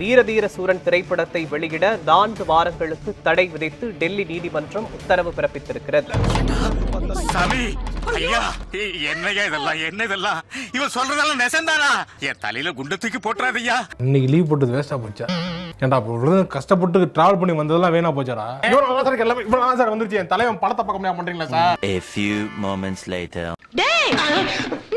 வீரதீர சூரன் திரைப்படத்தை வெளியிட 4 வாரங்களுக்கு தடை விதித்து டெல்லி நீதிமன்றம் உத்தரவு பிறப்பித்திருக்கிறது. இவன் சொல்றதெல்லாம் நெசந்தானா? என் தலையில குண்டு தூக்கி போட்டுறாதய்யா. இன்னைக்கு லீவ் போட்டது வேஸ்டா போச்சா? ஏன்டா கஷ்டப்பட்டு டிராவல் பண்ணி வந்ததெல்லாம் வீணா போச்சாடா? இவ்வளவு சார் வந்துருச்சு. என் தலைவன் படத்தை பார்க்க முடியாம பண்றீங்களா sir? A few moments later. டேய்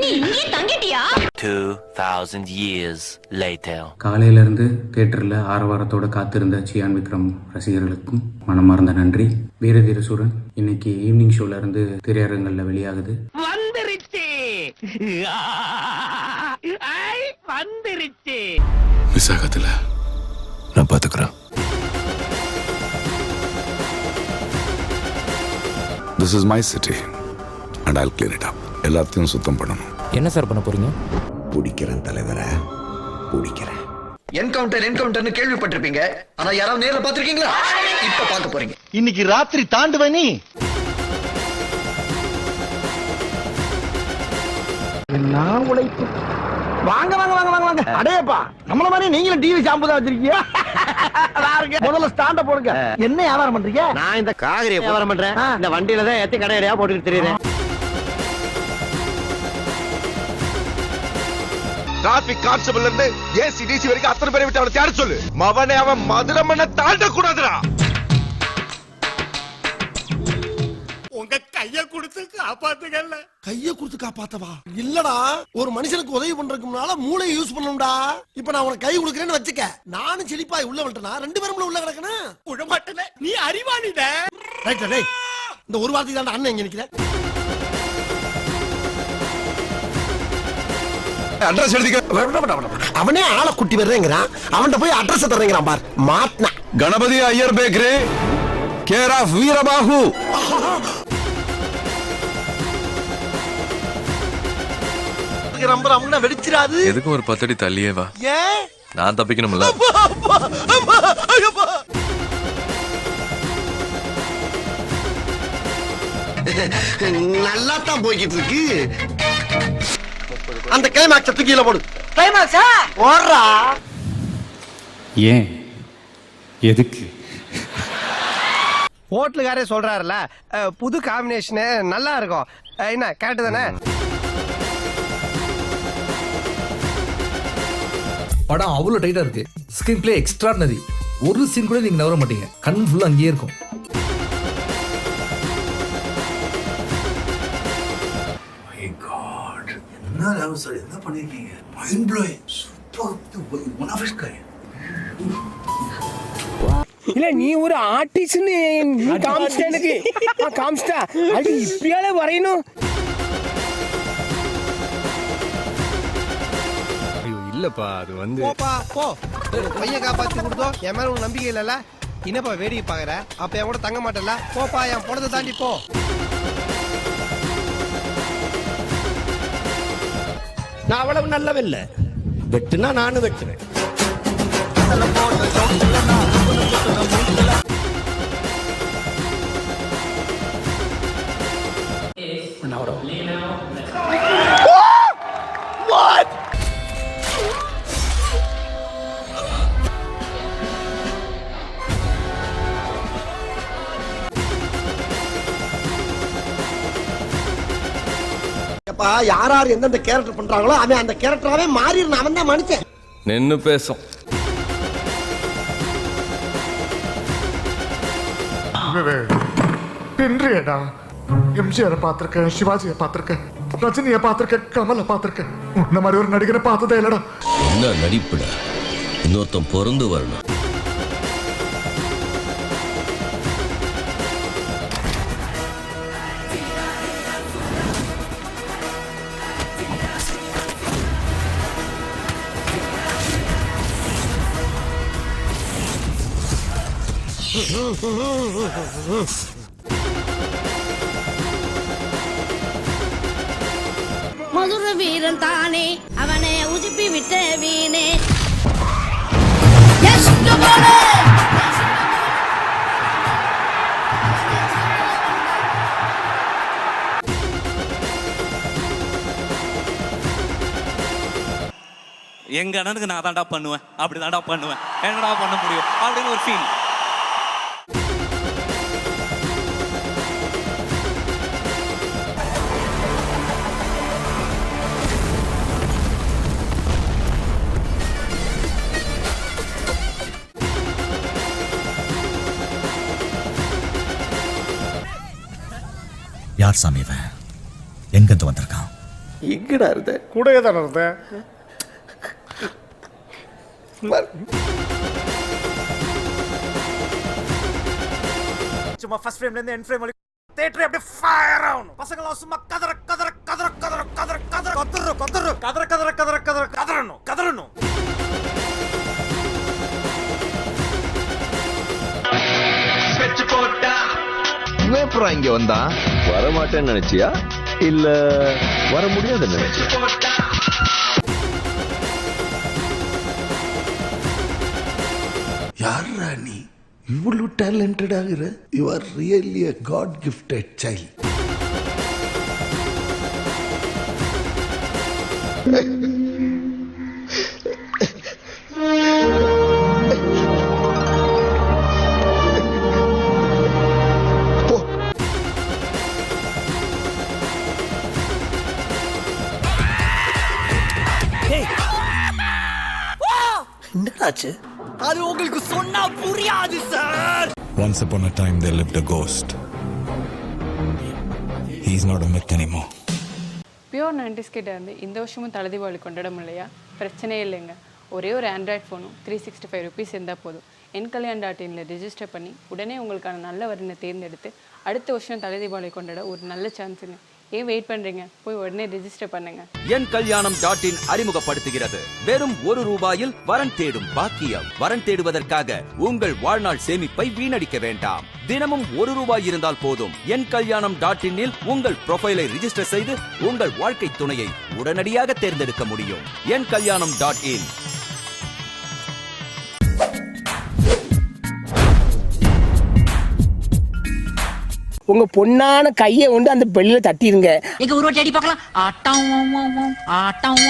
நீ இங்கே தங்கிட்டியா? 2000 years later. காலையில இருந்து தியேட்டர்ல ஆரவாரத்தோட காத்திருந்த சியான் விக்ரம் ரசிகர்களுக்கும் மனமார்ந்த நன்றி. வீரதீர சூரன் இன்னைக்கு ஈவினிங் ஷோல இருந்து திரையரங்கல்ல வெளியாகுது. வந்துருச்சு. விசாகத்துல நான் பாத்துக்கிறேன். This is my city and I'll clean it up. எல்லாத்தையும் சுத்தம் பண்ணணும். என்ன சார் பண்ண போறீங்க? பிடிக்கிறேன் தலைவரை, பிடிக்கிறேன். என்கவுண்டர்னு கேள்விப்பட்டிருப்பீங்க. ஆனா யாராவது நேர்ல பாத்திருக்கீங்களா? இப்ப பார்க்க போறீங்க. இன்னைக்கு ராத்திரி தாண்டுவனி. நான் உழைப்பு. வாங்க வாங்க வாங்க வாங்க வாங்க. அடேப்பா, நம்மள மாதிரி நீங்களும் டிவி ஷாம்பு தான் வச்சிருக்கீங்க. முதல்ல ஸ்டாண்ட போடுங்க. என்ன வியாபாரம் பண்றீங்க? நான் இந்த காய்கறி வியாபாரம் பண்றேன். இந்த வண்டியில தான் ஏத்தி கடையடையா போட்டுக்கிட்டு தெரியுறேன். டிராபிக் கான்ஸ்டபிள் இருந்து ஏசிடிசி வரைக்கும் அத்தனை பேரை விட்டு அவனை தேட சொல்லு. மவனே அவன் மதுரை மண்ண தாண்ட கூடாதுடா. உங்க கைய கொடுத்து காப்பாத்துங்கல்ல. கைய கொடுத்து காப்பாத்தவா? இல்லடா, ஒரு மனுஷனுக்கு உதவி பண்றதுக்கு முன்னால மூளையை யூஸ் பண்ணணும்டா. இப்ப நான் உனக்கு கை கொடுக்கறேன்னு வச்சுக்க. நானும் செழிப்பாய் உள்ள விட்டனா 2 பேரும் உள்ள கிடக்கணும். உடமாட்டல நீ அறிவாளிட. ரைட் டேய். இந்த ஒரு வார்த்தை தான் அண்ணன் இங்க நிக்கிற. அட்ரஸ் எழுதிக்க. அவனே ஆளை குட்டி வர்றேங்கிறான். அவன்கிட்ட போய் அட்ரஸ் தர்றேங்கிறான் பார். மாட்னா Ganapathi Iyer bakery, care of Veerabahu. Number அம்னா வெடிச்சிராது. எதுக்கு ஒரு 10 அடி தள்ளியே வா. ஏன்? நான் தப்பிக்கணும்ல. நல்லா தான் போய்கிட்டு இருக்கு. அந்த கிளைமாக்ஸ தூக்கில போடு. கிளைமாக்ஸா? ஓடுறா. ஏன்? எதுக்கு? ஹோட்டலுக்காரே சொல்றாருல, புது காம்பினேஷன் நல்லா இருக்கும். என்ன கரெக்ட் தானே? படம் அவ்வளவு டைட்டா இருக்கு. Screen play extraordinary. ஒரு சீன் கூட நீங்க நவர மாட்டீங்க. கண் ஃபுல்லா அங்கேயே இருக்கும். My God. என்ன லவ் சார் என்ன பண்ணிருக்கீங்க? Mind blowing. Super. One of his guy. இல்ல நீ ஒரு ஆர்டிஸ்ட்னு நீ காமிச்சிட்ட எனக்கு. காமிச்சிட்டா அது இப்பயால வரையணும். ஐயோ இல்லப்பா, அது வந்து போப்பா போ. பையன் காப்பாத்தி கொடுத்தோம். என் மேல உனக்கு நம்பிக்கை இல்லல. என்னப்பா வேடிக்கை பாக்குற? அப்ப என் கூட தங்க மாட்டல. போப்பா, என் படத்தை தாண்டி போ. நான் அவ்வளவு நல்லவில்லை. வெட்டுனா நானும் வெட்டுறேன். யார் எந்தெந்த கேரக்டர் பண்றாங்களோ அவன் அந்த கேரக்டராவே மாறிடுறான். அவன் தான் மனுஷன். நின்னு பேசும். பின்றியடா. எம்ஜிஆரை பார்த்திருக்கேன், சிவாஜியை பார்த்திருக்கேன், ரஜினியை பார்த்திருக்கேன், கமலை பார்த்திருக்கேன். உன்ன மாதிரி ஒரு நடிகரை பார்த்ததே இல்லடா. என்ன நடிப்புடா? இன்னொருத்தன் பொருந்து வரணும். மதுர வீரன் தானே, அவனை உதுப்பி விட்ட வீணே. எங்க அண்ணனுக்கு நான் தான்டா பண்ணுவேன், அப்படி தான்டா பண்ணுவேன், என்னடா பண்ண முடியும் அப்படின்னு ஒரு ஃபீல். யார் சாமி இவன்? எங்கிருந்து வந்திருக்கான்? எங்கடா இருந்த? கூடவே தானே இருந்தேன். சும்மா ஃபர்ஸ்ட் ஃப்ரேம்ல இருந்து எண்ட் ஃப்ரேம் வரைக்கும் தியேட்டர் அப்படியே ஃபயர் ஆகணும். பசங்க எல்லாம் சும்மா கதற கதற கதற கதற கதற கதற கதற கதற கதற கதற கதற கதற கதறணும் கதறணும். இவன் எப்பறம் இங்க வந்தா? வரமாட்டேன்னு நினைச்சியா இல்ல வர முடியாதுன்னு நினைச்சியா? யாரா நீ இவ்வளவு டேலண்டட் ஆகுற? You are really a God gifted child. என்னடாச்சு? அது உங்களுக்கு சொன்னா புரியாது sir. Once upon a time there lived a ghost. He's not a myth anymore. Pure 90s கிட்ட இருந்து இந்த வருஷமும் தலை தீபாவளி கொண்டாட முடியலையா? பிரச்சனையே இல்லைங்க. ஒரே ஒரு ஆண்ட்ராய்ட் ஃபோனும் 365 ருபீஸ் இருந்தால் போதும். என்கல்யாண்.inல ரெஜிஸ்டர் பண்ணி உடனே உங்களுக்கான நல்ல வரனை தேர்ந்தெடுத்து அடுத்த வருஷம் தலை தீபாவளி கொண்டாட ஒரு நல்ல சான்ஸுங்க. ஏன் வெயிட் பண்றீங்க? போய் உடனே ரெஜிஸ்டர் பண்ணுங்க. என்கல்யாணம்.in அறிமுகப்படுத்துகிறது வெறும் ₹1 வரன் தேடும் பாக்கியம். வரன் தேடுவதற்காக உங்கள் வாழ்நாள் சேமிப்பை வீணடிக்க வேண்டாம். தினமும் ₹1 இருந்தால் போதும். என்கல்யாணம்.in உங்கள் ப்ரொஃபைலை ரிஜிஸ்டர் செய்து உங்கள் வாழ்க்கை துணையை உடனடியாக தேர்ந்தெடுக்க முடியும். என்கல்யாணம்.in. உங்க பொண்ணான கையை கொண்டு அந்த பெல்லில தட்டிருங்க. எங்க ஒரு வாட்டி அடி பார்க்கலாம். ஆட்டம் ஆட்டம்